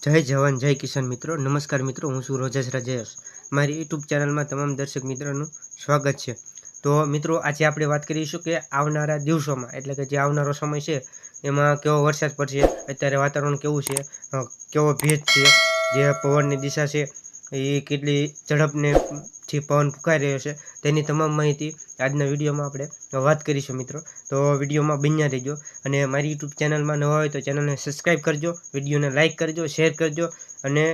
જય જવાન જય કિસાન મિત્રો, નમસ્કાર મિત્રો, હું છું રોજેશ રાજેશ। મારી યુટ્યુબ ચેનલમાં તમામ દર્શક મિત્રોનું સ્વાગત છે। તો મિત્રો, આજે આપણે વાત કરીશું કે આવનારા દિવસોમાં એટલે કે જે આવનારો સમય છે એમાં કેવો વરસાદ પડશે, અત્યારે વાતાવરણ કેવું છે, કેવો ભેજ છે, જે પવનની દિશા છે એ કેટલી ઝડપથી પવન ફૂંકાઈ રહ્યો છે, તેની તમામ માહિતી આજના વિડીયોમાં આપણે વાત કરીશું મિત્રો। તો વિડીયોમાં બન્યા રહેજો અને મારી યુટ્યુબ ચેનલમાં નવા હોય તો ચેનલને સબસ્ક્રાઈબ કરજો, વિડીયોને લાઇક કરજો, શેર કરજો અને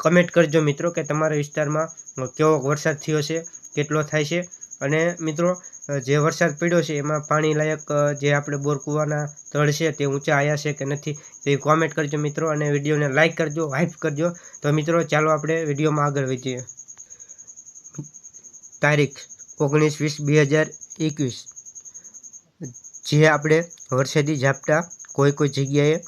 કમેન્ટ કરજો મિત્રો કે તમારા વિસ્તારમાં કેવો વરસાદ થયો છે, કેટલો થાય છે। અને મિત્રો, જે વરસાદ પડ્યો છે એમાં પાણી લાયક જે આપણે બોર કૂવાના તળ છે તે ઊંચા આવ્યા છે કે નથી તે કોમેન્ટ કરજો મિત્રો અને વિડીયોને લાઇક કરજો, હાઇપ કરજો। તો મિત્રો, ચાલો આપણે વિડીયોમાં આગળ વધીએ। તારીખ 19/20/21 જે આપણે વરસાદી ઝાપટા કોઈ જગ્યાએ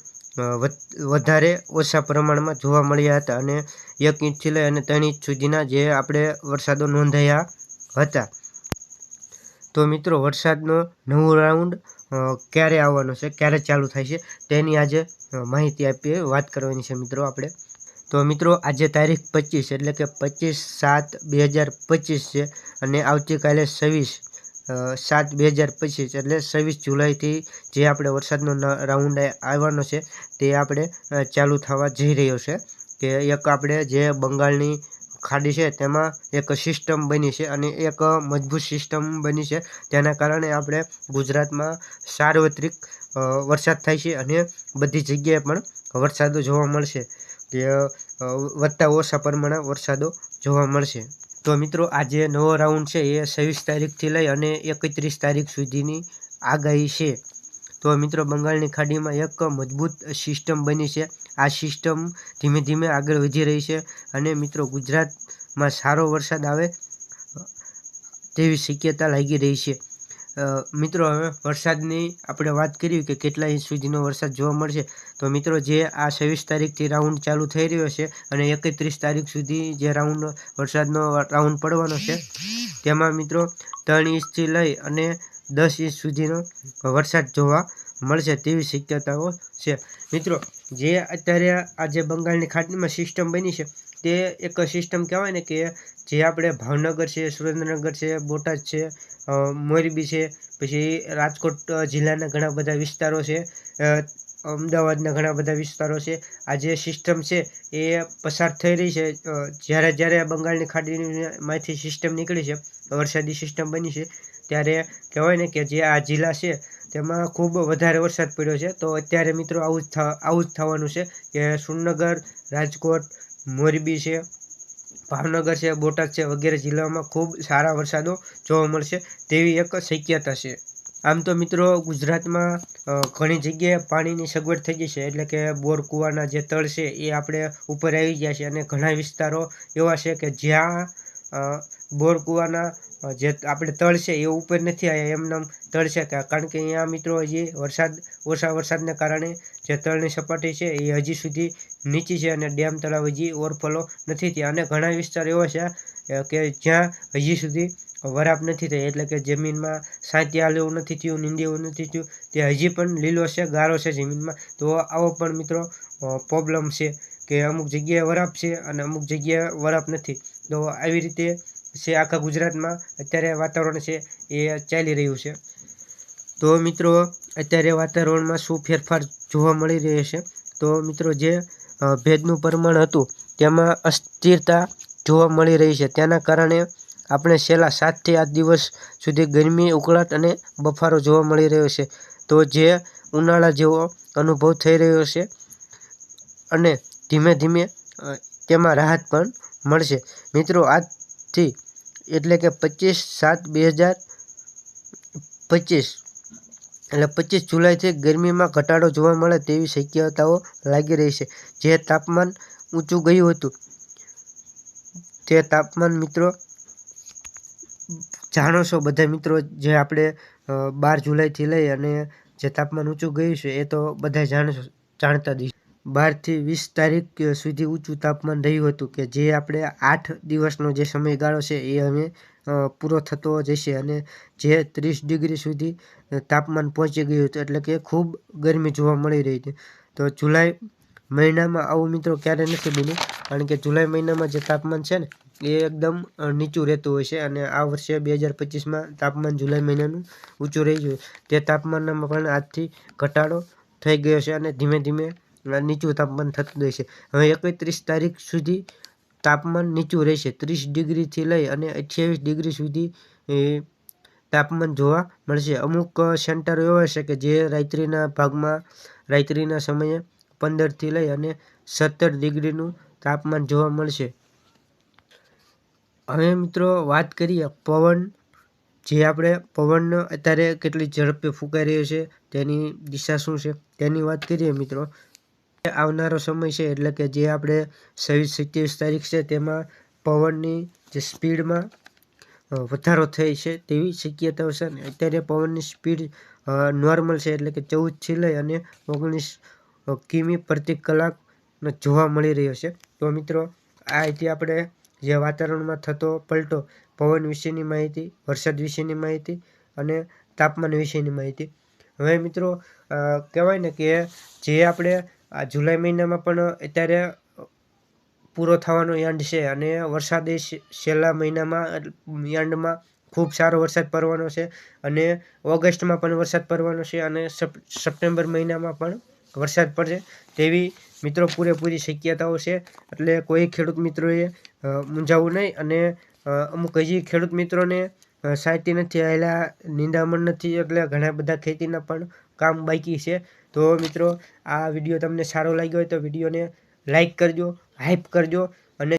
વધારે ઓછા પ્રમાણમાં જોવા મળ્યા હતા અને 1 ઇંચથી લઈ અને 3 ઇંચ સુધીના જે આપણે વરસાદો નોંધાયા હતા। તો મિત્રો, વરસાદનો નવો રાઉન્ડ ક્યારે આવવાનો છે, ક્યારે ચાલુ થાય છે તેની આજે માહિતી આપીએ, વાત કરવાની છે મિત્રો આપણે। તો મિત્રો, આજે તારીખ 25 એટલે કે 25/7/2025 છે અને આવતીકાલે 26/7/2025 એટલે 26 જુલાઈથી જે આપણે વરસાદનો રાઉન્ડ આવવાનો છે તે આપણે ચાલુ થવા જઈ રહ્યો છે। કે એક આપણે જે બંગાળની ખાડી છે તેમાં એક સિસ્ટમ બની છે અને એક મજબૂત સિસ્ટમ બની છે, તેના કારણે આપણે ગુજરાતમાં સાર્વત્રિક વરસાદ થાય છે અને બધી જગ્યાએ પણ વરસાદો જોવા મળશે કે વધતા ઓછા પ્રમાણે વરસાદો જોવા મળશે। તો મિત્રો, આ જે નવો રાઉન્ડ છે એ 26 તારીખથી લઈ અને 31 તારીખ સુધીની આગાહી છે। તો મિત્રો, બંગાળની ખાડીમાં એક મજબૂત સિસ્ટમ બની છે, આ સિસ્ટમ ધીમે ધીમે આગળ વધી રહી છે અને મિત્રો, ગુજરાતમાં સારો વરસાદ આવે તેવી શક્યતા લાગી રહી છે। મિત્રો, હવે વરસાદની આપણે વાત કરી કે કેટલા ઇંચ સુધીનો વરસાદ જોવા મળશે। તો મિત્રો, જે આ 26 તારીખથી રાઉન્ડ ચાલુ થઈ રહ્યો છે અને 31 તારીખ સુધી જે વરસાદનો રાઉન્ડ પડવાનો છે તેમાં મિત્રો 3 ઇંચથી લઈ અને 10 ઇંચ સુધીનો વરસાદ જોવા મળશે તેવી શક્યતાઓ છે। મિત્રો, જે અત્યારે આ જે બંગાળની ખાડીમાં સિસ્ટમ બની છે તે એક સિસ્ટમ કહેવાય ને કે જે આપણે ભાવનગર છે, સુરેન્દ્રનગર છે, બોટાદ છે, મોરબી છે, પછી રાજકોટ જિલ્લાના ઘણા બધા વિસ્તારો છે, અમદાવાદના ઘણા બધા વિસ્તારો છે, આ જે સિસ્ટમ છે એ પસાર થઈ રહી છે। જ્યારે બંગાળની ખાડીમાંથી સિસ્ટમ નીકળી છે, વરસાદી સિસ્ટમ બની છે, ત્યારે કહેવાય ને કે જે આ જિલ્લા છે તેમાં ખૂબ વધારે વરસાદ પડ્યો છે। તો અત્યારે મિત્રો આવું જ થવાનું છે કે સુરનગર, રાજકોટ, મોરબી છે, ભાવનગર છે, બોટાદ છે વગેરે જિલ્લાઓમાં ખૂબ સારા વરસાદો જોવા મળશે તેવી એક શક્યતા છે। આમ તો મિત્રો, ગુજરાતમાં ઘણી જગ્યાએ પાણીની સગવડ થઈ ગઈ છે, એટલે કે બોર કૂવાના જે તળ છે એ આપણે ઉપર આવી ગયા છે અને ઘણા વિસ્તારો એવા છે કે જ્યાં બોર કૂવાના જે આપણે તળ છે એ ઉપર નથી આવ્યા, એમનામ તળ છે, કારણ કે અહીંયા મિત્રો હજી ઓછા વરસાદને કારણે જે તળની સપાટી છે એ હજી સુધી નીચી છે અને ડેમ તળાવ હજી ઓવરફ્લો નથી થયા અને ઘણા વિસ્તાર એવા છે કે જ્યાં હજી સુધી વરાપ નથી થઈ, એટલે કે જમીનમાં સાંતિયા એવું નથી થયું, નીંદી એવું નથી થયું, તે હજી પણ લીલો છે, ગારો છે જમીનમાં। તો આવો પણ મિત્રો પ્રોબ્લેમ છે કે અમુક જગ્યાએ વરાપ છે અને અમુક જગ્યાએ વરાપ નથી। તો આવી રીતે છે આખા ગુજરાતમાં અત્યારે વાતાવરણ છે એ ચાલી રહ્યું છે। તો મિત્રો, અત્યારે વાતાવરણમાં શું ફેરફાર જોવા મળી રહ્યો છે? તો મિત્રો, જે ભેજનું પ્રમાણ હતું તેમાં અસ્થિરતા જોવા મળી રહી છે, તેના કારણે આપણે છેલ્લા 7 થી 8 દિવસ સુધી ગરમી, ઉકળાટ અને બફારો જોવા મળી રહ્યો છે। તો જે ઉનાળા જેવો અનુભવ થઈ રહ્યો છે અને ધીમે ધીમે તેમાં રાહત પણ મળશે। મિત્રો, આજથી એટલે કે 25/7/2025 એટલે 25 જુલાઈથી ગરમીમાં ઘટાડો જોવા મળે તેવી શક્યતાઓ લાગી રહી છે। જે તાપમાન ઊંચું ગયું હતું તે તાપમાન મિત્રો જાણો છો બધા મિત્રો, જે આપણે 12 જુલાઈથી લઈ અને જે તાપમાન ઊંચું ગયું છે એ તો બધા જાણતા જ 12 થી 20 તારીખ સુધી ઊંચું તાપમાન રહ્યું હતું કે જે આપણે 8 દિવસનો જે સમયગાળો છે એ હવે પૂરો થતો જશે અને જે 30 ડિગ્રી સુધી તાપમાન પહોંચી ગયું હતું, એટલે કે ખૂબ ગરમી જોવા મળી રહી છે। તો જુલાઈ મહિનામાં આવું મિત્રો ક્યારે નથી બન્યું, કારણ કે જુલાઈ મહિનામાં જે તાપમાન છે ને એ એકદમ નીચું રહેતું હોય છે, અને આ વર્ષે 2025માં તાપમાન જુલાઈ મહિનાનું ઊંચું રહી ગયું. તે તાપમાનમાં પણ આજથી ઘટાડો થઈ ગયો છે અને ધીમે ધીમે નીચું તાપમાન થતું જાય છે. હવે 31 તારીખ સુધી તાપમાન નીચું રહેશે. 30 ડિગ્રીથી લઈ અને 28 ડિગ્રી સુધી તાપમાન જોવા મળશે. અમુક સેન્ટરો એવા હશે કે જે રાત્રિના સમયે 15થી લઈ અને 17 ડિગ્રીનું તાપમાન જોવા મળશે. હવે મિત્રો વાત કરીએ પવન, જે આપણે પવન અત્યારે કેટલી ઝડપે ફૂંકાઈ રહ્યો છે, તેની દિશા શું છે તેની વાત કરીએ મિત્રો. આવનારો સમય છે, એટલે કે જે આપણે 26-27 તારીખ છે, તેમાં પવનની જે સ્પીડમાં વધારો થાય છે તેવી શક્યતાઓ છે. અત્યારે પવનની સ્પીડ નોર્મલ છે, એટલે કે 14થી લઈ અને 19 કિમી પ્રતિ કલાક જોવા મળી રહ્યો છે. તો મિત્રો આ હતી આપણે જે વાતાવરણમાં થતો પલટો, પવન વિશેની માહિતી, વરસાદ વિશેની માહિતી અને તાપમાન વિશેની માહિતી. હવે મિત્રો કહેવાય ને કે જે આપણે આ જુલાઈ મહિનામાં પણ અત્યારે પૂરો થવાનો એન્ડ છે, અને વરસાદ એ છેલ્લા મહિનામાં એન્ડમાં ખૂબ સારો વરસાદ પડવાનો છે, અને ઓગસ્ટમાં પણ વરસાદ પડવાનો છે, અને સપ્ટેમ્બર મહિનામાં પણ વરસાદ પડશે તેવી મિત્રો પૂરેપૂરી શક્યતાઓ છે. એટલે કોઈ ખેડૂત મિત્રોએ મૂંઝાવવું નહીં, અને અમુક હજી ખેડૂત મિત્રોને સાચી નથી આવેલા, નિંદામણ નથી, એટલે ઘણા બધા ખેતીના પણ કામ બાકી છે. તો મિત્રો આ વિડીયો તમને સારો લાગ્યો હોય તો વિડીયોને લાઈક કરજો, હાઈપ કરજો, અને